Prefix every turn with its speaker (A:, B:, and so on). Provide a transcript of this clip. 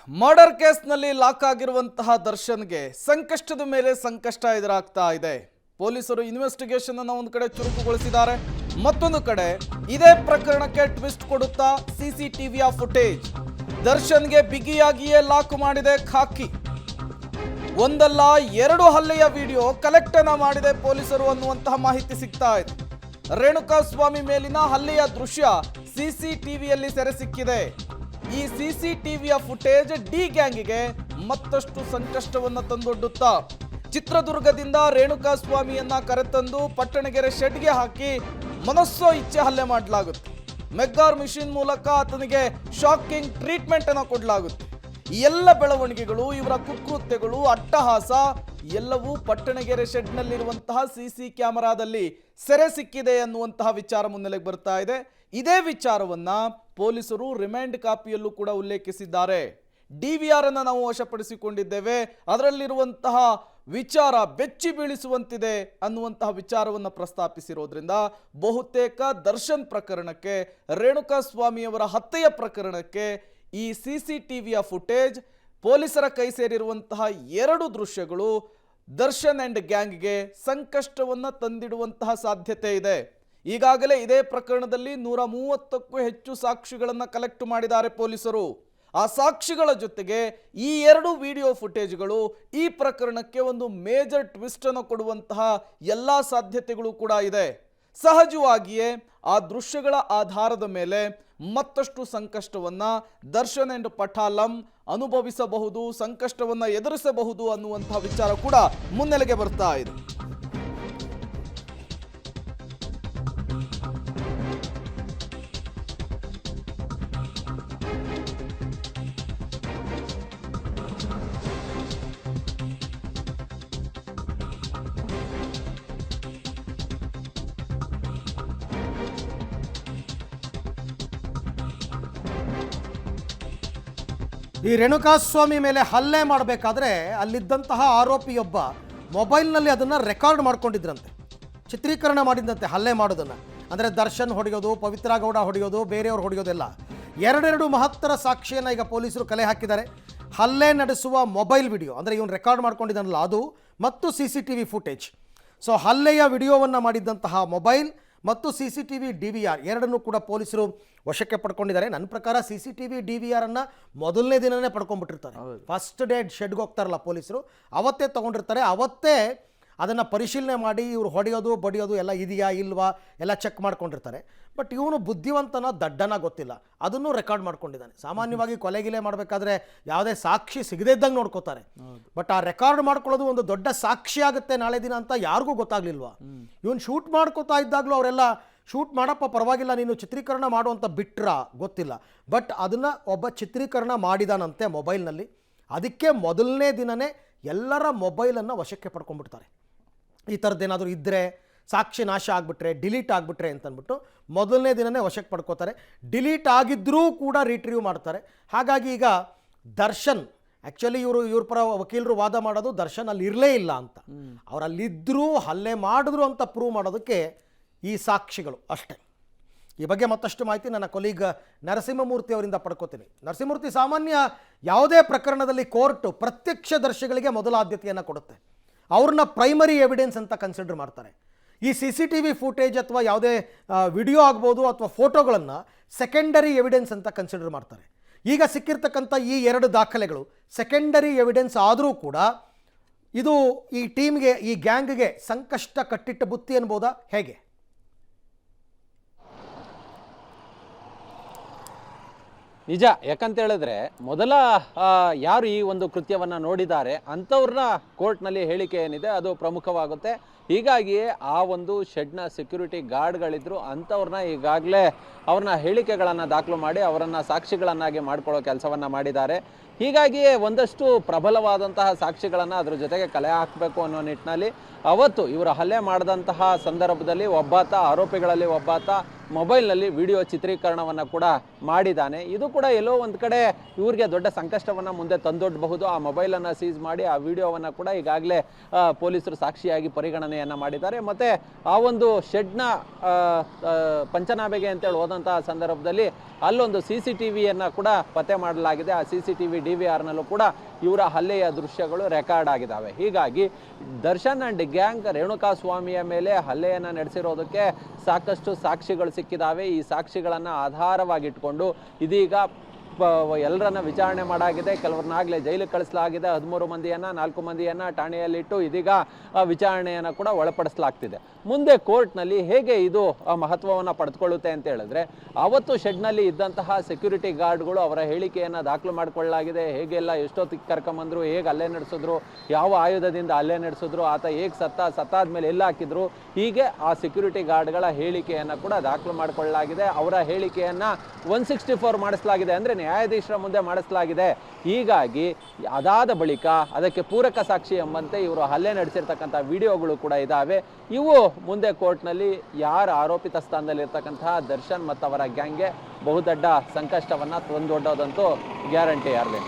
A: Murder ಕೇಸ್ನಲ್ಲಿ lock ಆಗಿರುವಂತಹ ದರ್ಶನ್ಗೆ ಸಂಕಷ್ಟದ ಮೇಲೆ ಸಂಕಷ್ಟ ಎದುರಾಗ್ತಾ ಇದೆ. ಪೊಲೀಸರು ಇನ್ವೆಸ್ಟಿಗೇಷನ್ ಅನ್ನು ಒಂದು ಕಡೆ ಚುರುಕುಗೊಳಿಸಿದ್ದಾರೆ, ಮತ್ತೊಂದು ಕಡೆ ಇದೇ ಪ್ರಕರಣಕ್ಕೆ ಟ್ವಿಸ್ಟ್ ಕೊಡುತ್ತಾ ಸಿಸಿಟಿವಿಯ ಫುಟೇಜ್ ದರ್ಶನ್ಗೆ ಬಿಗಿಯಾಗಿಯೇ ಲಾಕ್ ಮಾಡಿದೆ ಖಾಕಿ. ಒಂದಲ್ಲ ಎರಡು ಹಲ್ಲೆಯ ವಿಡಿಯೋ ಕಲೆಕ್ಟ್ ಅನ್ನ ಮಾಡಿದೆ ಪೊಲೀಸರು ಅನ್ನುವಂತಹ ಮಾಹಿತಿ ಸಿಗ್ತಾ ಇದೆ. ರೇಣುಕಾಸ್ವಾಮಿ ಮೇಲಿನ ಹಲ್ಲೆಯ ದೃಶ್ಯ ಸಿಸಿಟಿವಿಯಲ್ಲಿ ಸೆರೆ ಸಿಕ್ಕಿದೆ. ಈ ಸಿಸಿಟಿವಿಯ ಫುಟೇಜ್ ಡಿ ಗ್ಯಾಂಗಿಗೆ ಮತ್ತಷ್ಟು ಸಂಕಷ್ಟವನ್ನು ತಂದೊಡ್ಡುತ್ತಾ ಚಿತ್ರದುರ್ಗದಿಂದ ರೇಣುಕಾಸ್ವಾಮಿಯನ್ನ ಕರೆತಂದು ಪಟ್ಟಣಗೆರೆ ಶೆಡ್ಗೆ ಹಾಕಿ ಮನಸ್ಸೋ ಇಚ್ಛೆ ಹಲ್ಲೆ ಮಾಡಲಾಗುತ್ತೆ. ಮೆಗ್ಗಾರ್ ಮಿಷಿನ್ ಮೂಲಕ ಆತನಿಗೆ ಶಾಕಿಂಗ್ ಟ್ರೀಟ್ಮೆಂಟ್ ಅನ್ನು ಕೊಡಲಾಗುತ್ತೆ. ಈ ಎಲ್ಲ ಬೆಳವಣಿಗೆಗಳು, ಇವರ ಕುಕೃತ್ಯಗಳು, ಅಟ್ಟಹಾಸ ಎಲ್ಲವೂ ಪಟ್ಟಣಗೆರೆ ಶೆಡ್ನಲ್ಲಿರುವಂತಹ ಸಿಸಿ ಕ್ಯಾಮೆರಾದಲ್ಲಿ ಸೆರೆ ಸಿಕ್ಕಿದೆ ಅನ್ನುವಂತಹ ವಿಚಾರ ಮುನ್ನೆಲೆಗೆ ಬರ್ತಾ ಇದೆ. ಇದೇ ವಿಚಾರವನ್ನ ಪೊಲೀಸರು ರಿಮ್ಯಾಂಡ್ ಕಾಪಿಯಲ್ಲೂ ಕೂಡ ಉಲ್ಲೇಖಿಸಿದ್ದಾರೆ. DVR ಅನ್ನು ನಾವು ವಶಪಡಿಸಿಕೊಂಡಿದ್ದೇವೆ, ಅದರಲ್ಲಿರುವಂತಹ ವಿಚಾರ ಬೆಚ್ಚಿ ಬೀಳಿಸುವಂತಿದೆ ಅನ್ನುವಂತಹ ವಿಚಾರವನ್ನು ಪ್ರಸ್ತಾಪಿಸಿರೋದ್ರಿಂದ ಬಹುತೇಕ ದರ್ಶನ್ ಪ್ರಕರಣಕ್ಕೆ, ರೇಣುಕಾಸ್ವಾಮಿಯವರ ಹತ್ಯೆಯ ಪ್ರಕರಣಕ್ಕೆ ಈ ಸಿಸಿಟಿವಿಯ ಫುಟೇಜ್, ಪೊಲೀಸರ ಕೈ ಸೇರಿರುವಂತಹ ಎರಡು ದೃಶ್ಯಗಳು ದರ್ಶನ್ ಅಂಡ್ ಗ್ಯಾಂಗ್ಗೆ ಸಂಕಷ್ಟವನ್ನು ತಂದಿಡುವಂತಹ ಸಾಧ್ಯತೆ ಇದೆ. ಈಗಾಗಲೇ ಇದೇ ಪ್ರಕರಣದಲ್ಲಿ 130ಕ್ಕೂ ಹೆಚ್ಚು ಸಾಕ್ಷಿಗಳನ್ನು ಕಲೆಕ್ಟ್ ಮಾಡಿದ್ದಾರೆ ಪೊಲೀಸರು. ಆ ಸಾಕ್ಷಿಗಳ ಜೊತೆಗೆ ಈ ಎರಡು ವಿಡಿಯೋ ಫುಟೇಜ್ಗಳು ಈ ಪ್ರಕರಣಕ್ಕೆ ಒಂದು ಮೇಜರ್ ಟ್ವಿಸ್ಟ್ ಅನ್ನು ಕೊಡುವಂತಹ ಎಲ್ಲ ಸಾಧ್ಯತೆಗಳು ಕೂಡ ಇದೆ. ಸಹಜವಾಗಿಯೇ ಆ ದೃಶ್ಯಗಳ ಆಧಾರದ ಮೇಲೆ ಮತ್ತಷ್ಟು ಸಂಕಷ್ಟವನ್ನ ದರ್ಶನ್ ಅಂಡ್ ಪಠಾಲಂ ಅನುಭವಿಸಬಹುದು, ಸಂಕಷ್ಟವನ್ನ ಎದುರಿಸಬಹುದು ಅನ್ನುವಂತಹ ವಿಚಾರ ಕೂಡ ಮುನ್ನೆಲೆಗೆ ಬರ್ತಾ ಇದೆ.
B: ಈ ರೇಣುಕಾಸ್ವಾಮಿ ಮೇಲೆ ಹಲ್ಲೆ ಮಾಡಬೇಕಾದ್ರೆ ಅಲ್ಲಿದ್ದಂತಹ ಆರೋಪಿಯೊಬ್ಬ ಮೊಬೈಲ್ನಲ್ಲಿ ಅದನ್ನು ರೆಕಾರ್ಡ್ ಮಾಡ್ಕೊಂಡಿದ್ರಂತೆ, ಚಿತ್ರೀಕರಣ ಮಾಡಿದಂತೆ ಹಲ್ಲೆ ಮಾಡೋದನ್ನು. ಅಂದರೆ ದರ್ಶನ್ ಹೊಡೆಯೋದು, ಪವಿತ್ರ ಗೌಡ ಹೊಡೆಯೋದು, ಬೇರೆಯವ್ರು ಹೊಡೆಯೋದೆಲ್ಲ ಎರಡೆರಡು ಮಹತ್ತರ ಸಾಕ್ಷಿಯನ್ನು ಈಗ ಪೊಲೀಸರು ಕಲೆ ಹಾಕಿದ್ದಾರೆ. ಹಲ್ಲೆ ನಡೆಸುವ ಮೊಬೈಲ್ ವಿಡಿಯೋ, ಅಂದರೆ ಇವನು ರೆಕಾರ್ಡ್ ಮಾಡ್ಕೊಂಡಿದ್ದಾನಲ್ಲ ಅದು, ಮತ್ತು CCTV ಫುಟೇಜ್. ಸೊ ಹಲ್ಲೆಯ ವಿಡಿಯೋವನ್ನು ಮಾಡಿದ್ದಂತಹ ಮೊಬೈಲ್ ಮತ್ತು CCTV DVR ಎರಡನ್ನೂ ಕೂಡ ಪೊಲೀಸರು ವಶಕ್ಕೆ ಪಡ್ಕೊಂಡಿದ್ದಾರೆ. ನನ್ನ ಪ್ರಕಾರ CCTV DVR ಅನ್ನು ಮೊದಲನೇ ದಿನವೇ ಪಡ್ಕೊಂಡ್ಬಿಟ್ಟಿರ್ತಾರೆ. ಫಸ್ಟ್ ಡೇ ಶೆಡ್ಗೆ ಹೋಗ್ತಾರಲ್ಲ ಪೊಲೀಸರು, ಅವತ್ತೇ ತೊಗೊಂಡಿರ್ತಾರೆ. ಅವತ್ತೇ ಅದನ್ನು ಪರಿಶೀಲನೆ ಮಾಡಿ ಇವರು ಹೊಡೆಯೋದು ಬಡಿಯೋದು ಎಲ್ಲ ಇದೆಯಾ ಇಲ್ವಾ ಎಲ್ಲ ಚೆಕ್ ಮಾಡ್ಕೊಂಡಿರ್ತಾರೆ. ಬಟ್ ಇವನು ಬುದ್ಧಿವಂತನ ದಡ್ಡನ ಗೊತ್ತಿಲ್ಲ, ಅದನ್ನು ರೆಕಾರ್ಡ್ ಮಾಡ್ಕೊಂಡಿದ್ದಾನೆ. ಸಾಮಾನ್ಯವಾಗಿ ಕೊಲೆಗಿಲೆ ಮಾಡಬೇಕಾದ್ರೆ ಯಾವುದೇ ಸಾಕ್ಷಿ ಸಿಗದೇ ಇದ್ದಂಗೆ ನೋಡ್ಕೋತಾರೆ. ಬಟ್ ಆ ರೆಕಾರ್ಡ್ ಮಾಡ್ಕೊಳ್ಳೋದು ಒಂದು ದೊಡ್ಡ ಸಾಕ್ಷಿ ಆಗುತ್ತೆ ನಾಳೆ ದಿನ ಅಂತ ಯಾರಿಗೂ ಗೊತ್ತಾಗ್ಲಿಲ್ವಾ. ಇವನು ಶೂಟ್ ಮಾಡ್ಕೋತಾ ಇದ್ದಾಗಲೂ ಅವರೆಲ್ಲ ಶೂಟ್ ಮಾಡಪ್ಪ ಪರವಾಗಿಲ್ಲ ನೀನು ಚಿತ್ರೀಕರಣ ಮಾಡು ಅಂತ ಬಿಟ್ರ ಗೊತ್ತಿಲ್ಲ. ಬಟ್ ಅದನ್ನು ಒಬ್ಬ ಚಿತ್ರೀಕರಣ ಮಾಡಿದಾನಂತೆ ಮೊಬೈಲ್ನಲ್ಲಿ. ಅದಕ್ಕೆ ಮೊದಲನೇ ದಿನವೇ ಎಲ್ಲರ ಮೊಬೈಲನ್ನು ವಶಕ್ಕೆ ಪಡ್ಕೊಂಡ್ಬಿಡ್ತಾರೆ. ಈ ಥರದ್ದೇನಾದರೂ ಇದ್ದರೆ, ಸಾಕ್ಷಿ ನಾಶ ಆಗಿಬಿಟ್ರೆ, ಡಿಲೀಟ್ ಆಗಿಬಿಟ್ರೆ ಅಂತಂದ್ಬಿಟ್ಟು ಮೊದಲನೇ ದಿನವೇ ವಶಕ್ಕೆ ಪಡ್ಕೋತಾರೆ. ಡಿಲೀಟ್ ಆಗಿದ್ದರೂ ಕೂಡ ರಿಟ್ರೀವ್ ಮಾಡ್ತಾರೆ. ಹಾಗಾಗಿ ಈಗ ದರ್ಶನ್ ಆ್ಯಕ್ಚುಲಿ ಇವ್ರ ಪರ ವಕೀಲರು ವಾದ ಮಾಡೋದು ದರ್ಶನ್ ಅಲ್ಲಿ ಇರಲೇ ಇಲ್ಲ ಅಂತ, ಅವರಲ್ಲಿದ್ದರೂ ಹಲ್ಲೆ ಮಾಡಿದ್ರು ಅಂತ ಪ್ರೂವ್ ಮಾಡೋದಕ್ಕೆ ಈ ಸಾಕ್ಷಿಗಳು ಅಷ್ಟೇ. ಈ ಬಗ್ಗೆ ಮತ್ತಷ್ಟು ಮಾಹಿತಿ ನನ್ನ ಕೊಲೀಗ್ ನರಸಿಂಹಮೂರ್ತಿ ಅವರಿಂದ ಪಡ್ಕೋತೀನಿ. ನರಸಿಂಹಮೂರ್ತಿ, ಸಾಮಾನ್ಯ ಯಾವುದೇ ಪ್ರಕರಣದಲ್ಲಿ ಕೋರ್ಟು ಪ್ರತ್ಯಕ್ಷದರ್ಶಿಗಳಿಗೆ ಮೊದಲ ಆದ್ಯತೆಯನ್ನು ಕೊಡುತ್ತೆ, ಅವ್ರನ್ನ ಪ್ರೈಮರಿ ಎವಿಡೆನ್ಸ್ ಅಂತ ಕನ್ಸಿಡರ್ ಮಾಡ್ತಾರೆ. ಈ CCTV ಫುಟೇಜ್ ಅಥವಾ ಯಾವುದೇ ವಿಡಿಯೋ ಆಗ್ಬೋದು ಅಥವಾ ಫೋಟೋಗಳನ್ನು ಸೆಕೆಂಡರಿ ಎವಿಡೆನ್ಸ್ ಅಂತ ಕನ್ಸಿಡರ್ ಮಾಡ್ತಾರೆ. ಈಗ ಸಿಕ್ಕಿರ್ತಕ್ಕಂಥ ಈ ಎರಡು ದಾಖಲೆಗಳು ಸೆಕೆಂಡರಿ ಎವಿಡೆನ್ಸ್ ಆದರೂ ಕೂಡ ಇದು ಈ ಟೀಮ್ಗೆ, ಈ ಗ್ಯಾಂಗ್ಗೆ ಸಂಕಷ್ಟ ಕಟ್ಟಿಟ್ಟ ಬುತ್ತಿ ಅನ್ಬೋದಾ, ಹೇಗೆ?
C: ನಿಜ, ಯಾಕಂತ ಹೇಳಿದ್ರೆ ಮೊದಲ ಯಾರು ಈ ಒಂದು ಕೃತ್ಯವನ್ನು ನೋಡಿದ್ದಾರೆ ಅಂಥವ್ರನ್ನ ಕೋರ್ಟ್ನಲ್ಲಿ ಹೇಳಿಕೆ ಏನಿದೆ ಅದು ಪ್ರಮುಖವಾಗುತ್ತೆ. ಹೀಗಾಗಿಯೇ ಆ ಒಂದು ಶೆಡ್ನ ಸೆಕ್ಯೂರಿಟಿ ಗಾರ್ಡ್ಗಳಿದ್ರು, ಅಂಥವ್ರನ್ನ ಈಗಾಗಲೇ ಅವ್ರನ್ನ ಹೇಳಿಕೆಗಳನ್ನು ದಾಖಲು ಮಾಡಿ ಅವರನ್ನು ಸಾಕ್ಷಿಗಳನ್ನಾಗಿ ಮಾಡ್ಕೊಳ್ಳೋ ಕೆಲಸವನ್ನು ಮಾಡಿದ್ದಾರೆ. ಹೀಗಾಗಿಯೇ ಒಂದಷ್ಟು ಪ್ರಬಲವಾದಂತಹ ಸಾಕ್ಷಿಗಳನ್ನು ಅದ್ರ ಜೊತೆಗೆ ಕಲೆ ಹಾಕಬೇಕು ಅನ್ನೋ ನಿಟ್ಟಿನಲ್ಲಿ ಅವತ್ತು ಇವರು ಹಲ್ಲೆ ಮಾಡಿದಂತಹ ಸಂದರ್ಭದಲ್ಲಿ ಒಬ್ಬಾತ, ಆರೋಪಿಗಳಲ್ಲಿ ಒಬ್ಬಾತ ಮೊಬೈಲ್ನಲ್ಲಿ ವಿಡಿಯೋ ಚಿತ್ರೀಕರಣವನ್ನು ಕೂಡ ಮಾಡಿದ್ದಾನೆ. ಇದು ಕೂಡ ಎಲ್ಲೋ ಒಂದು ಕಡೆ ಇವ್ರಿಗೆ ದೊಡ್ಡ ಸಂಕಷ್ಟವನ್ನು ಮುಂದೆ ತಂದೊಡ್ಡಬಹುದು. ಆ ಮೊಬೈಲನ್ನು ಸೀಸ್ ಮಾಡಿ ಆ ವಿಡಿಯೋವನ್ನು ಕೂಡ ಈಗಾಗಲೇ ಪೊಲೀಸರು ಸಾಕ್ಷಿಯಾಗಿ ಪರಿಗಣನೆ ಆರೋಪಣೆಯನ್ನು ಮಾಡಿದ್ದಾರೆ. ಮತ್ತು ಆ ಒಂದು ಶೆಡ್ನ ಪಂಚನಾಮೆಗೆ ಅಂತೇಳಿ ಹೋದಂತಹ ಸಂದರ್ಭದಲ್ಲಿ ಅಲ್ಲೊಂದು CCTV ಕೂಡ ಪತ್ತೆ ಮಾಡಲಾಗಿದೆ. ಆ CCTV DVRನಲ್ಲೂ ಕೂಡ ಇವರ ಹಲ್ಲೆಯ ದೃಶ್ಯಗಳು ರೆಕಾರ್ಡ್ ಆಗಿದ್ದಾವೆ. ಹೀಗಾಗಿ ದರ್ಶನ್ ಅಂಡ್ ಗ್ಯಾಂಗ್ ರೇಣುಕಾಸ್ವಾಮಿಯ ಮೇಲೆ ಹಲ್ಲೆಯನ್ನು ನಡೆಸಿರೋದಕ್ಕೆ ಸಾಕಷ್ಟು ಸಾಕ್ಷಿಗಳು ಸಿಕ್ಕಿದ್ದಾವೆ. ಈ ಸಾಕ್ಷಿಗಳನ್ನು ಆಧಾರವಾಗಿಟ್ಕೊಂಡು ಇದೀಗ ಎಲ್ಲರನ್ನ ವಿಚಾರಣೆ ಮಾಡಾಗಿದೆ. ಕೆಲವ್ರನ್ನಾಗಲೇ ಜೈಲಿಗೆ ಕಳಿಸಲಾಗಿದೆ. 13 ಮಂದಿಯನ್ನು 4 ಮಂದಿಯನ್ನು ಠಾಣೆಯಲ್ಲಿಟ್ಟು ಇದೀಗ ವಿಚಾರಣೆಯನ್ನು ಕೂಡ ಒಳಪಡಿಸಲಾಗ್ತಿದೆ. ಮುಂದೆ ಕೋರ್ಟ್ನಲ್ಲಿ ಹೇಗೆ ಇದು ಮಹತ್ವವನ್ನು ಪಡೆದುಕೊಳ್ಳುತ್ತೆ ಅಂತ ಹೇಳಿದ್ರೆ, ಆವತ್ತು ಶೆಡ್ನಲ್ಲಿ ಇದ್ದಂತಹ ಸೆಕ್ಯೂರಿಟಿ ಗಾರ್ಡ್ಗಳು ಅವರ ಹೇಳಿಕೆಯನ್ನು ದಾಖಲು ಮಾಡಿಕೊಳ್ಳಲಾಗಿದೆ. ಹೇಗೆಲ್ಲ ಎಷ್ಟೊತ್ತಿಗೆ ಕರ್ಕೊಂಬಂದರು, ಹೇಗೆ ಹಲ್ಲೆ ನಡೆಸಿದ್ರು, ಯಾವ ಆಯುಧದಿಂದ ಹಲ್ಲೆ ನಡೆಸಿದ್ರು, ಆತ ಹೇಗೆ ಸತ್ತಾದ್ಮೇಲೆ ಎಲ್ಲ ಹಾಕಿದ್ರು, ಹೀಗೆ ಆ ಸೆಕ್ಯೂರಿಟಿ ಗಾರ್ಡ್ಗಳ ಹೇಳಿಕೆಯನ್ನು ಕೂಡ ದಾಖಲು ಮಾಡಿಕೊಳ್ಳಲಾಗಿದೆ. ಅವರ ಹೇಳಿಕೆಯನ್ನು 164 ಮಾಡಿಸಲಾಗಿದೆ, ಅಂದರೆ ನ್ಯಾಯಾಧೀಶರ ಮುಂದೆ ಮಾಡಿಸಲಾಗಿದೆ. ಹೀಗಾಗಿ ಅದಾದ ಬಳಿಕ ಅದಕ್ಕೆ ಪೂರಕ ಸಾಕ್ಷಿ ಎಂಬಂತೆ ಇವರು ಹಲ್ಲೆ ನಡೆಸಿರ್ತಕ್ಕಂಥ ವಿಡಿಯೋಗಳು ಕೂಡ ಇದ್ದಾವೆ. ಇವು ಮುಂದೆ ಕೋರ್ಟ್ನಲ್ಲಿ ಯಾರ ಆರೋಪಿತ ಸ್ಥಾನದಲ್ಲಿರ್ತಕ್ಕಂತಹ ದರ್ಶನ್ ಮತ್ತು ಅವರ ಗ್ಯಾಂಗ್ಗೆ ಬಹುದೊಡ್ಡ ಸಂಕಷ್ಟವನ್ನು ತಂದೊಡ್ಡೋದಂತೂ ಗ್ಯಾರಂಟಿ. ಯಾರೇ